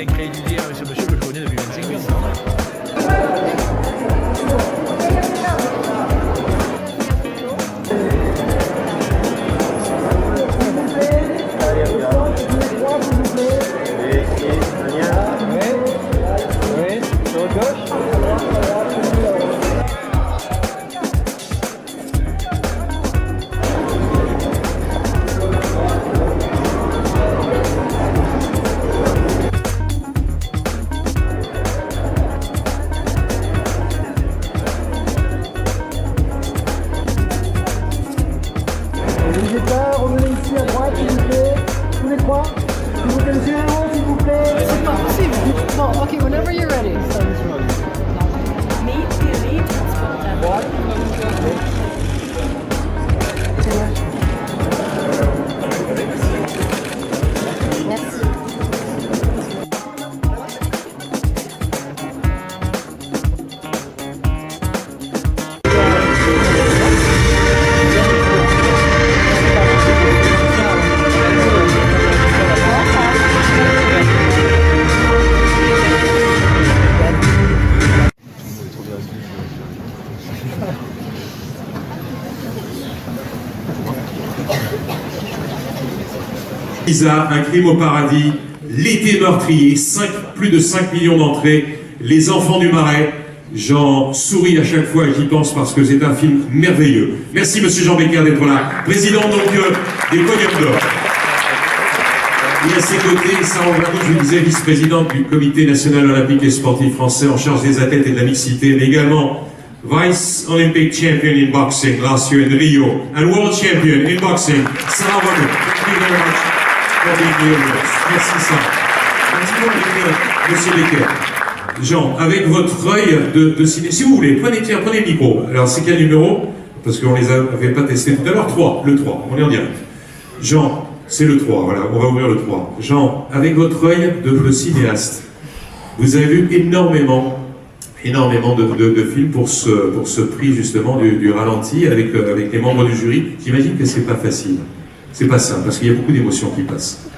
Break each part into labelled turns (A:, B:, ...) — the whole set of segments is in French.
A: qui a créé l'idée, ce monsieur que je connais depuis 25 ans.
B: Les départs, revenez ici à droite, s'il vous plaît. Tous les trois. Si vous connaissez le nom, s'il vous plaît.
C: C'est pas possible. Bon, okay, whenever you're ready.
D: Isa, Un crime au paradis, L'été meurtrier, plus de 5 millions d'entrées, Les enfants du Marais. J'en souris à chaque fois et j'y pense parce que c'est un film merveilleux. Merci monsieur Jean Becker d'être là, président donc des Podiums d'Or. Et à ses côtés, Sarah Bravo, je vous disais, vice-présidente du Comité national olympique et sportif français en charge des athlètes et de la mixité, mais également Vice Olympic Champion in boxing last year in Rio and World Champion in boxing, Sarah Bravo. Thank you very much for being here with us. Merci Sarah. Merci monsieur Becker. Jean, avec votre œil de ciné, si vous voulez, prenez le micro. Alors c'est quel numéro? Parce qu'on les avait pas testés tout à l'heure. 3, le 3, on est en direct. Jean, c'est le 3, voilà, on va ouvrir le 3. Jean, avec votre œil de cinéaste, vous avez vu énormément de films pour ce prix justement du ralenti avec les membres du jury. J'imagine que c'est pas facile. C'est pas simple, parce qu'il y a beaucoup d'émotions qui passent.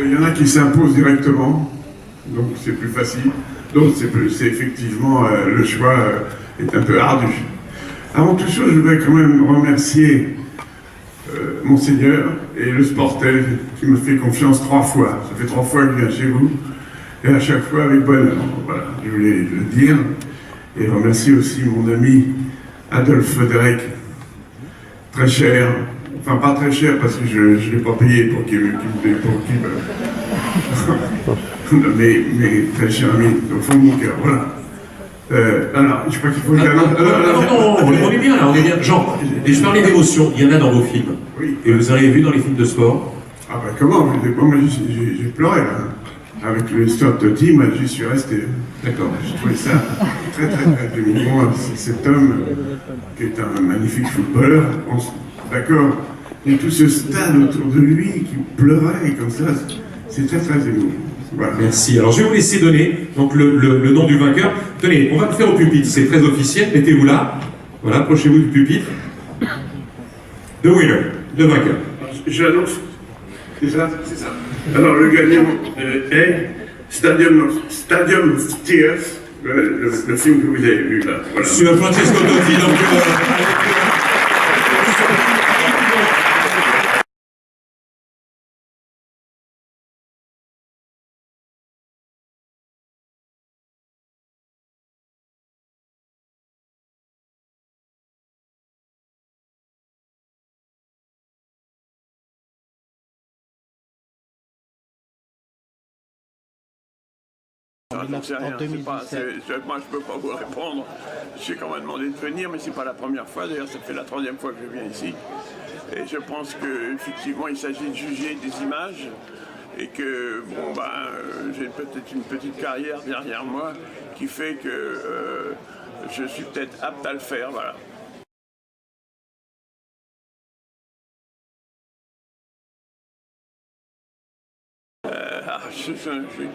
E: Il y en a qui s'imposent directement, donc c'est plus facile. Donc c'est effectivement, le choix est un peu ardu. Avant toute chose, je voudrais quand même remercier Monseigneur et le Sportel qui me fait confiance 3 fois. Ça fait 3 fois que je viens chez vous, et à chaque fois avec bonheur. Voilà, je voulais le dire. Et remercier aussi mon ami Adolphe Federec, très cher. Enfin, pas très cher parce que je ne l'ai pas payé pour qu'il me... mais très cher ami, au fond de mon cœur, voilà. Alors, je crois qu'il faut...
D: Non, on est bien là, on est bien. Jean, et je parlais d'émotion, il y en a dans vos films.
E: Oui.
D: Et vous avez vu dans les films de sport?
E: Ah ben comment? Moi, j'ai pleuré là. Avec l'histoire de Totti, moi, j'y suis resté.
D: D'accord.
E: Je trouvais ça très, très, très émouvant. Cet homme, qui est un magnifique footballeur, d'accord, et tout ce stade autour de lui qui pleurait comme ça, c'est très, très émouvant. Voilà.
D: Merci. Alors, je vais vous laisser donner donc, le nom du vainqueur. Tenez, on va le faire au pupitre, c'est très officiel. Mettez-vous là. Voilà, approchez-vous du pupitre. The winner, le vainqueur.
E: Je l'annonce. C'est ça? C'est ça. Alors, le gagnant est Stadium of Tears, le film que vous avez vu là. Voilà.
D: Sur Francesco Totti, donc...
E: En 2017. Moi, je ne peux pas vous répondre. Je sais qu'on m'a demandé de venir, mais ce n'est pas la première fois. D'ailleurs, ça fait la 3e fois que je viens ici. Et je pense qu'effectivement, il s'agit de juger des images. Et que, bon, j'ai peut-être une petite carrière derrière moi qui fait que je suis peut-être apte à le faire. Voilà.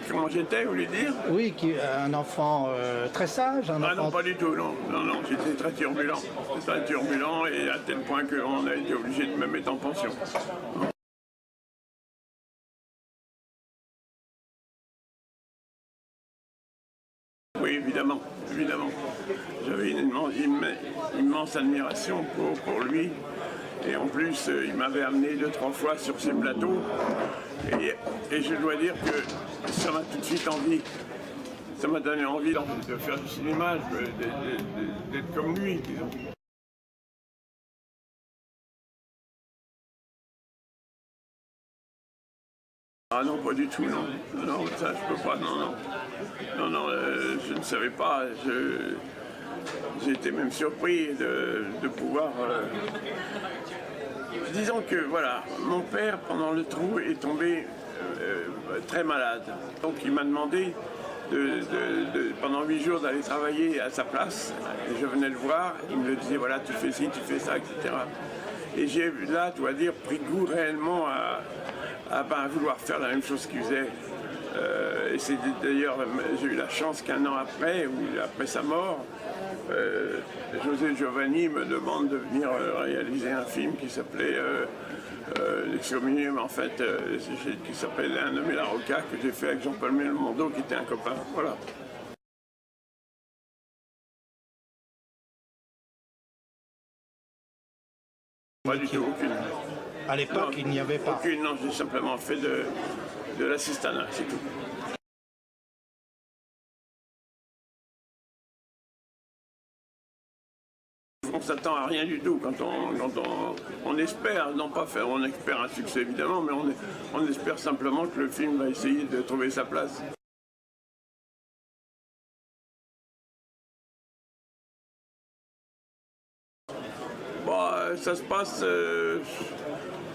E: Comment j'étais, vous voulez dire?
B: Oui, un enfant très sage.
E: Ah non, pas du tout, non. Non, j'étais très turbulent. Très turbulent et à tel point qu'on a été obligé de me mettre en pension. évidemment, évidemment. J'avais une immense admiration pour lui. Et en plus, il m'avait amené 2-3 fois sur ses plateaux. Et je dois dire que ça m'a tout de suite envie. Ça m'a donné envie de faire du cinéma, d'être comme lui, disons. Ah non, pas du tout, non. Non, ça, je peux pas, non. Non, je ne savais pas. J'ai été même surpris de pouvoir... Disons que, voilà, mon père, pendant le trou, est tombé très malade. Donc il m'a demandé, pendant 8 jours, d'aller travailler à sa place. Et je venais le voir, il me disait, voilà, tu fais ci, tu fais ça, etc. Et j'ai là, tu vas dire, pris goût réellement à vouloir faire la même chose qu'il faisait. Et c'est d'ailleurs, j'ai eu la chance qu'un an après, ou après sa mort, José Giovanni me demande de venir réaliser un film qui s'appelait L'Excommunium, en fait, qui s'appelle Un homme et la roca, que j'ai fait avec Jean-Paul Belmondo, qui était un copain. Voilà. Pas du tout, aucune.
F: À l'époque, il n'y avait pas.
E: Aucune, non, j'ai simplement fait de l'assistanat, c'est tout. On s'attend à rien du tout quand on espère, non pas faire, on espère un succès évidemment, mais on espère simplement que le film va essayer de trouver sa place. Bon, ça se passe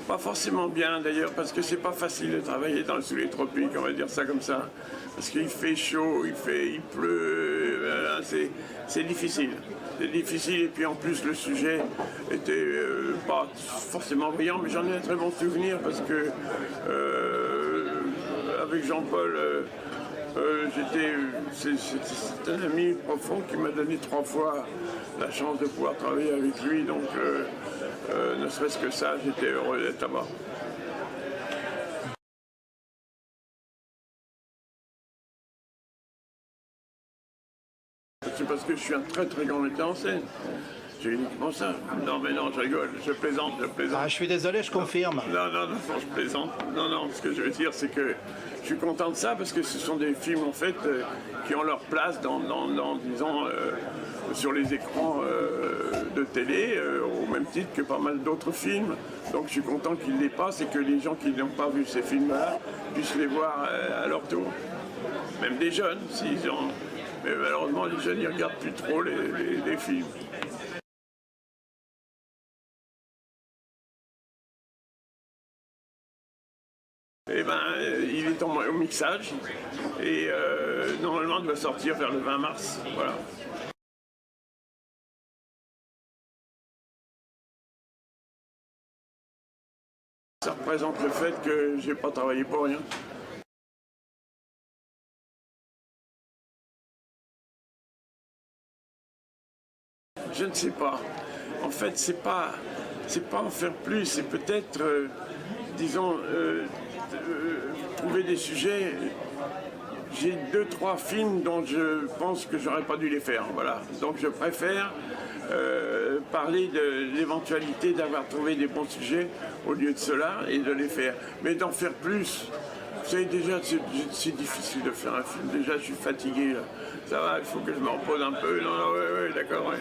E: pas forcément bien d'ailleurs, parce que c'est pas facile de travailler sous les tropiques, on va dire ça comme ça. Parce qu'il fait chaud, il pleut, voilà, c'est difficile. C'est difficile, et puis en plus le sujet était pas forcément brillant, mais j'en ai un très bon souvenir parce que avec Jean-Paul, c'est un ami profond qui m'a donné 3 fois la chance de pouvoir travailler avec lui, donc ne serait-ce que ça, j'étais heureux d'être là-bas. C'est parce que je suis un très très grand metteur en scène. C'est uniquement ça. Non mais non, je rigole, je plaisante.
F: Ah, je suis désolé, je confirme.
E: Non, je plaisante. Non, ce que je veux dire, c'est que je suis content de ça parce que ce sont des films en fait qui ont leur place disons, sur les écrans de télé, au même titre que pas mal d'autres films. Donc je suis content qu'ils les passent et que les gens qui n'ont pas vu ces films-là puissent les voir à leur tour. Même des jeunes, s'ils ont... Mais malheureusement, les jeunes, ils ne regardent plus trop les films. Eh ben, il est au mixage et normalement, il doit sortir vers le 20 mars. Voilà. Ça représente le fait que j'ai pas travaillé pour rien. Je ne sais pas. En fait, c'est pas en faire plus, c'est peut-être, disons, trouver des sujets. J'ai 2-3 films dont je pense que j'aurais pas dû les faire, voilà. Donc je préfère parler de l'éventualité d'avoir trouvé des bons sujets au lieu de cela et de les faire. Mais d'en faire plus, vous savez déjà, c'est difficile de faire un film. Déjà, je suis fatigué, là. Ça va, il faut que je me repose un peu. Non, ouais, d'accord, ouais.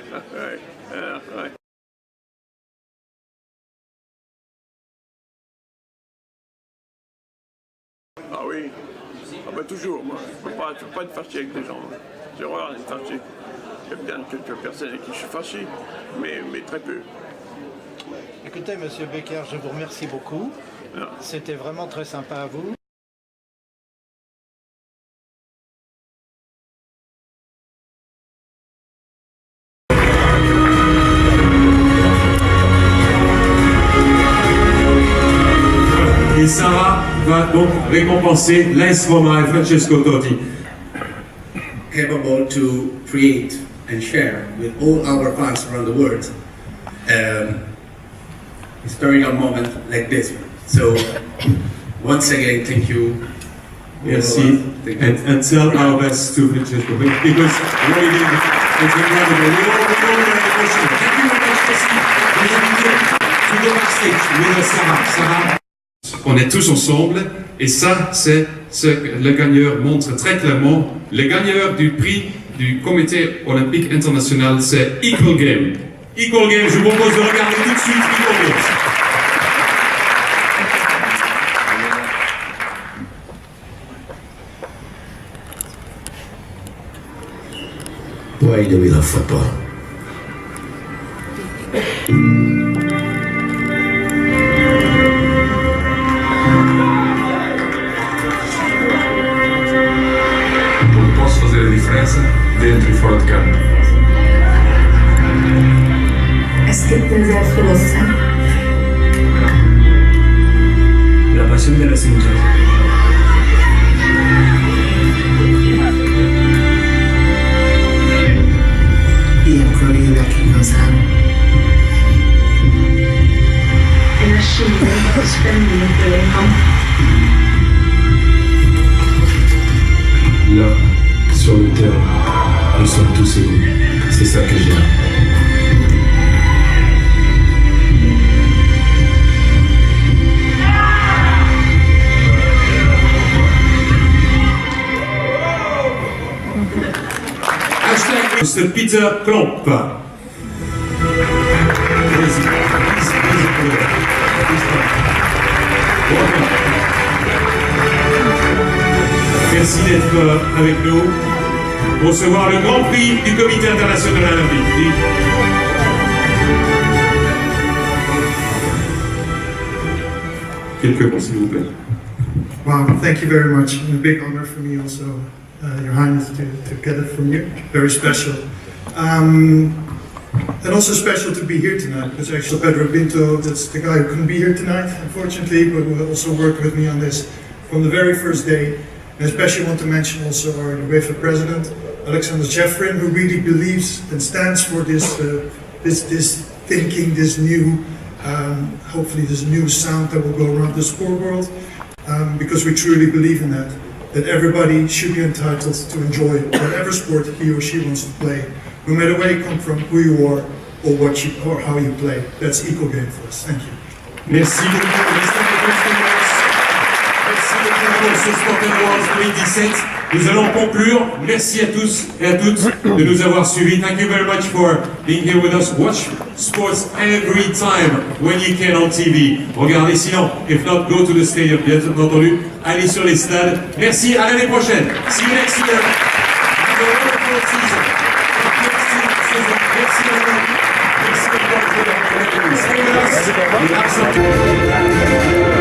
E: Ah oui, ah bah toujours, moi. Je peux pas être fâché avec des gens. J'ai horreur d'être fâché. Il y a bien quelques personnes avec qui je suis fâché, mais très peu.
F: Écoutez, Monsieur Becker, je vous remercie beaucoup. C'était vraiment très sympa à vous.
D: Et Sarah va donc récompenser Les Roma et Francesco Totti.
G: Capable to create and share with all our fans around the world historical moment like this. So once again, thank you
D: Merci. And tell our best to Francesco, because what he did is incredible. We all very emotional. Thank you very much, merci. Les invités to go backstage with Sarah. Sarah. On est tous ensemble, et ça, c'est ce que le gagneur montre très clairement. Le gagneur du prix du Comité olympique international, c'est Equal Game. Equal Game, je vous propose de regarder tout de suite Equal Games.
G: Why do we love football?
H: Como posso fazer a diferença dentro e fora de campo?
I: Es gibt ein sehr vieles Sein.
A: La pasión de los hinchas.
I: Y el colibrí que nos ama. En la Chine, spending the
H: Là, sur le terrain, nous sommes tous égaux. C'est ça que j'aime.
D: Mr. Peter Klomp. Merci d'être avec nous pour recevoir le Grand Prix du Comité international olympique. Quelques mots, s'il vous plaît.
J: Wow, thank you very much. A big honor for me also, Your Highness, to get it from you. Very special. And also special to be here tonight, because actually Pedro Pinto, that's the guy who couldn't be here tonight, unfortunately, but will also work with me on this from the very first day. And especially want to mention also our UEFA president, Alexander Jeffrin, who really believes and stands for this thinking, this new, hopefully this new sound that will go around the sport world, because we truly believe in that everybody should be entitled to enjoy whatever sport he or she wants to play, no matter where you come from, who you are, or how you play. That's equal game for us. Thank you.
D: Merci beaucoup. Merci beaucoup pour ce Sport Awards 2017. Nous allons conclure. Merci à tous et à toutes de nous avoir suivis. Thank you very much for being here with us. Watch sports every time when you can on TV. Regardez sinon. If not, go to the stadium. Bien entendu, allez sur les stades. Merci, à l'année prochaine. See you next year. Have a wonderful season. Merci à vous. Merci à vous. We have some...